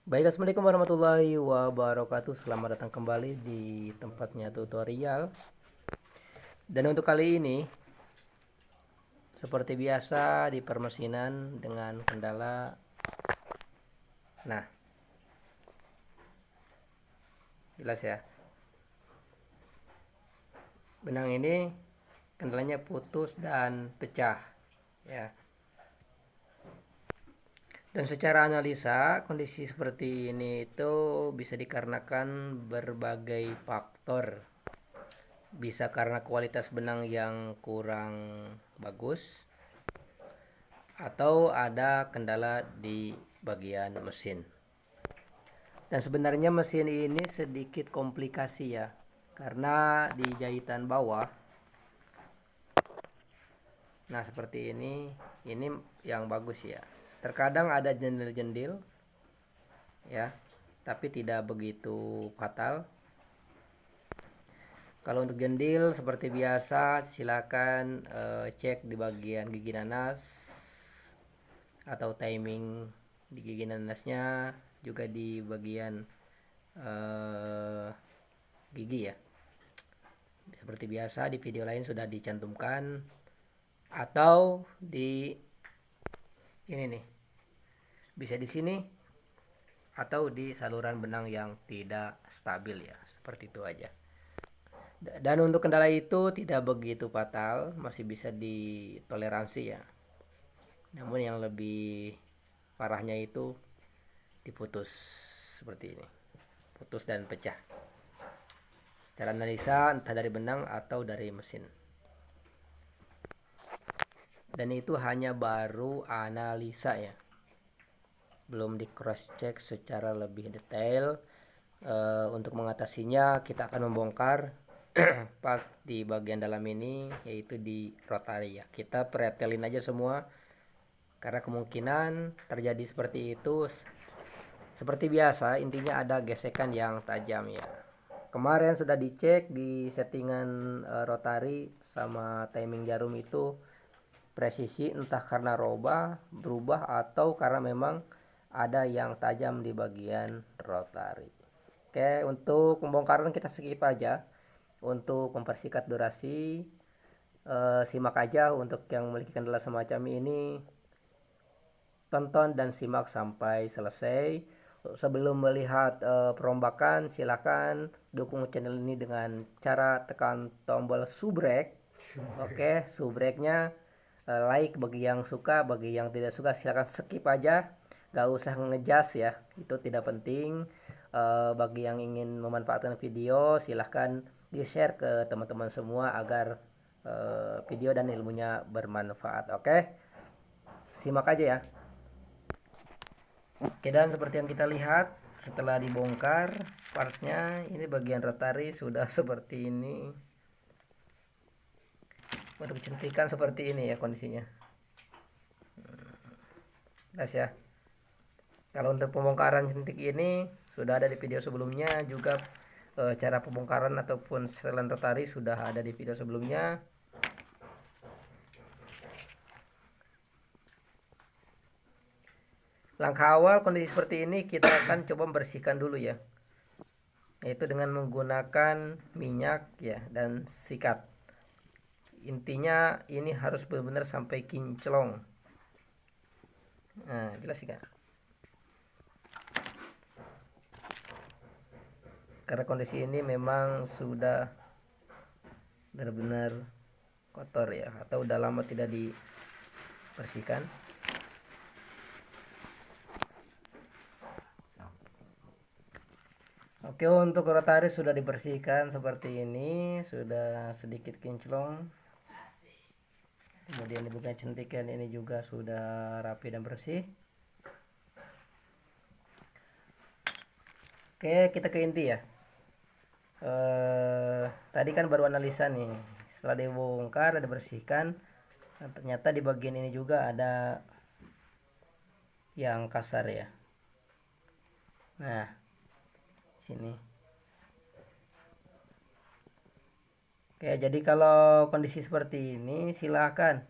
Baik, assalamualaikum warahmatullahi wabarakatuh. Selamat datang kembali di tempatnya tutorial. Dan untuk kali ini, seperti biasa di permesinan dengan kendala. Nah, jelas ya. Benang ini kendalanya putus dan pecah, ya. Dan secara analisa, kondisi seperti ini itu bisa dikarenakan berbagai faktor. Bisa karena kualitas benang yang kurang bagus, atau ada kendala di bagian mesin. Dan sebenarnya mesin ini sedikit komplikasi ya, karena di jahitan bawah, nah seperti ini yang bagus ya. Terkadang ada jendil-jendil ya, tapi tidak begitu fatal. Kalau untuk jendil seperti biasa, silakan cek di bagian gigi nanas atau timing di gigi nanasnya, juga di bagian gigi ya. Seperti biasa di video lain sudah dicantumkan, atau di ini nih, bisa di sini atau di saluran benang yang tidak stabil ya, seperti itu aja. Dan untuk kendala itu tidak begitu fatal, masih bisa ditoleransi ya. Namun yang lebih parahnya itu diputus seperti ini, putus dan pecah. Secara analisa entah dari benang atau dari mesin. Dan itu hanya baru analisa ya, belum di cross check secara lebih detail. Untuk mengatasinya kita akan membongkar part di bagian dalam ini, yaitu di rotary ya. Kita pretelin aja semua, karena kemungkinan terjadi seperti itu. Seperti biasa, intinya ada gesekan yang tajam ya. Kemarin sudah dicek di settingan rotary sama timing jarum itu presisi, entah karena berubah atau karena memang ada yang tajam di bagian rotary. Oke, untuk pembongkaran kita skip aja. Untuk mempersingkat durasi, simak aja. Untuk yang memiliki kendala semacam ini, tonton dan simak sampai selesai. Sebelum melihat perombakan, silakan dukung channel ini dengan cara tekan tombol subrek. Oke, subreknya like bagi yang suka, bagi yang tidak suka silakan skip aja. Gak usah ngejas ya, itu tidak penting. Bagi yang ingin memanfaatkan video, silahkan di share ke teman-teman semua agar video dan ilmunya bermanfaat. Oke, simak aja ya. Oke, dan seperti yang kita lihat setelah dibongkar partnya, ini bagian rotary sudah seperti ini. Untuk kecantikan seperti ini ya kondisinya. Jelas ya. Kalau untuk pembongkaran centik ini sudah ada di video sebelumnya, juga cara pembongkaran ataupun setelan rotary sudah ada di video sebelumnya. Langkah awal kondisi seperti ini kita akan coba membersihkan dulu ya, yaitu dengan menggunakan minyak ya dan sikat. Intinya ini harus benar-benar sampai kinclong. Nah, jelas sih kan? Karena kondisi ini memang sudah benar-benar kotor ya, atau udah lama tidak dibersihkan. Oke, untuk rotary sudah dibersihkan seperti ini, sudah sedikit kinclong. Kemudian di bagian centikan ini juga sudah rapi dan bersih. Oke, kita ke inti ya. Tadi kan baru analisa nih, setelah dibongkar, dibersihkan, nah, ternyata di bagian ini juga ada yang kasar ya. Nah, sini. Oke, jadi kalau kondisi seperti ini silahkan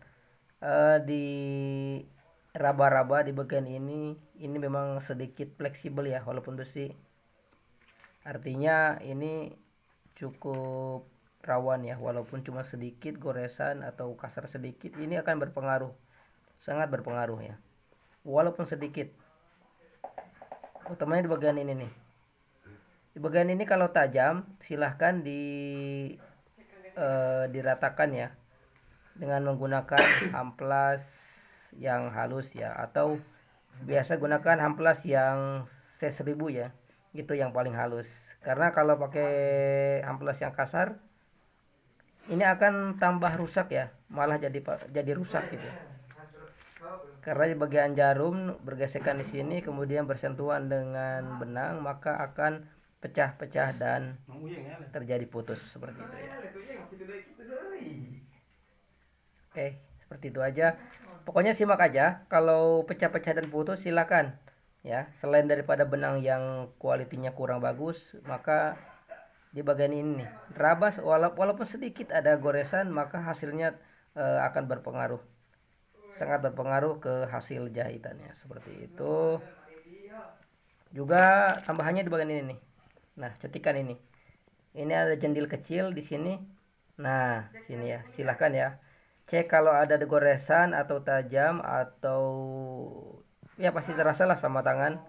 raba-raba di bagian ini memang sedikit fleksibel ya walaupun besi. Artinya ini cukup rawan ya, walaupun cuma sedikit goresan atau kasar sedikit ini akan berpengaruh, sangat berpengaruh ya, walaupun sedikit. Utamanya di bagian ini nih. Di bagian ini kalau tajam silahkan diratakan ya dengan menggunakan amplas yang halus ya, atau biasa gunakan amplas yang C1000 ya, itu yang paling halus. Karena kalau pakai amplas yang kasar ini akan tambah rusak ya, malah jadi rusak gitu. Karena di bagian jarum bergesekan di sini kemudian bersentuhan dengan benang, maka akan pecah-pecah dan terjadi putus seperti itu ya. Oke, seperti itu aja. Pokoknya simak aja. Kalau pecah-pecah dan putus silakan ya. Selain daripada benang yang kualitinya kurang bagus, maka di bagian ini nih, rabas walaupun sedikit ada goresan, maka hasilnya akan berpengaruh. Sangat berpengaruh ke hasil jahitannya seperti itu. Juga tambahannya di bagian ini nih. Nah, cetikan ini. Ini ada jendil kecil di sini. Nah, sini ya. Silahkan ya. Cek kalau ada goresan atau tajam atau ya pasti terasa lah sama tangan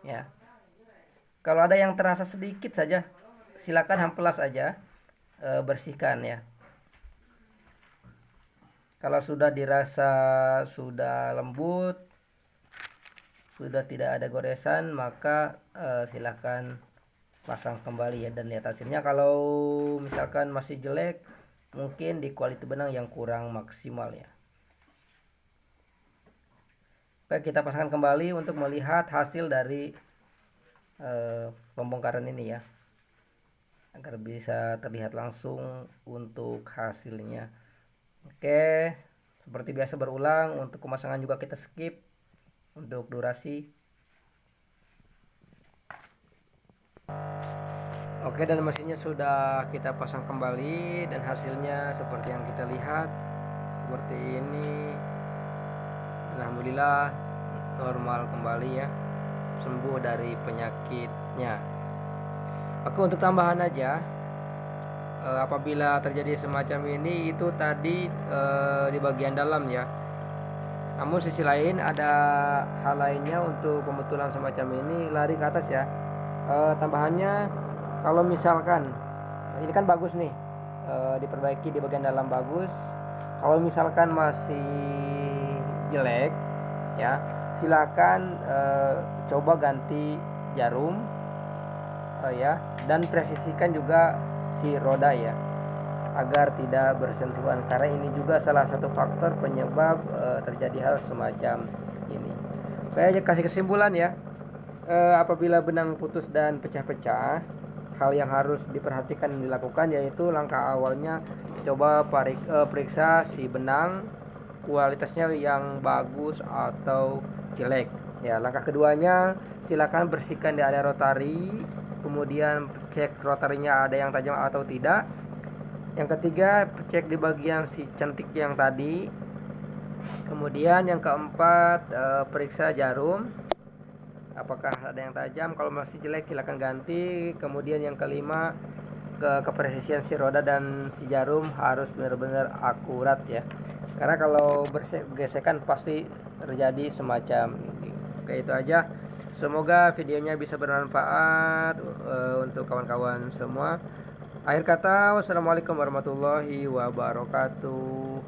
ya. Kalau ada yang terasa sedikit saja, silakan amplas aja, bersihkan ya. Kalau sudah dirasa sudah lembut, sudah tidak ada goresan, maka silakan pasang kembali ya, dan lihat hasilnya. Kalau misalkan masih jelek, mungkin di kualitas benang yang kurang maksimal ya. Oke, kita pasangkan kembali untuk melihat hasil dari pembongkaran ini ya, agar bisa terlihat langsung untuk hasilnya. Oke, seperti biasa berulang, untuk pemasangan juga kita skip untuk durasi. Oke, dan mesinnya sudah kita pasang kembali dan hasilnya seperti yang kita lihat seperti ini. Alhamdulillah normal kembali ya, sembuh dari penyakitnya. Oke, untuk tambahan aja, apabila terjadi semacam ini itu tadi di bagian dalam ya. Namun sisi lain ada hal lainnya untuk pembetulan semacam ini, lari ke atas ya. Tambahannya, kalau misalkan ini kan bagus nih, diperbaiki di bagian dalam bagus. Kalau misalkan masih jelek ya, silakan coba ganti jarum ya, dan presisikan juga si roda ya, agar tidak bersentuhan, karena ini juga salah satu faktor penyebab terjadi hal semacam ini. Saya kasih kesimpulan ya, apabila benang putus dan pecah-pecah, hal yang harus diperhatikan dan dilakukan yaitu langkah awalnya coba periksa si benang kualitasnya yang bagus atau jelek ya. Langkah keduanya, silakan bersihkan di area rotari, kemudian cek rotarinya ada yang tajam atau tidak. Yang ketiga, cek di bagian si cantik yang tadi. Kemudian yang keempat, periksa jarum apakah ada yang tajam. Kalau masih jelek silakan ganti. Kemudian yang kelima, kepresisian si roda dan si jarum harus benar-benar akurat ya, karena kalau bergesekan pasti terjadi semacam ini. Oke, itu aja. Semoga videonya bisa bermanfaat untuk kawan-kawan semua. Akhir kata, wassalamualaikum warahmatullahi wabarakatuh.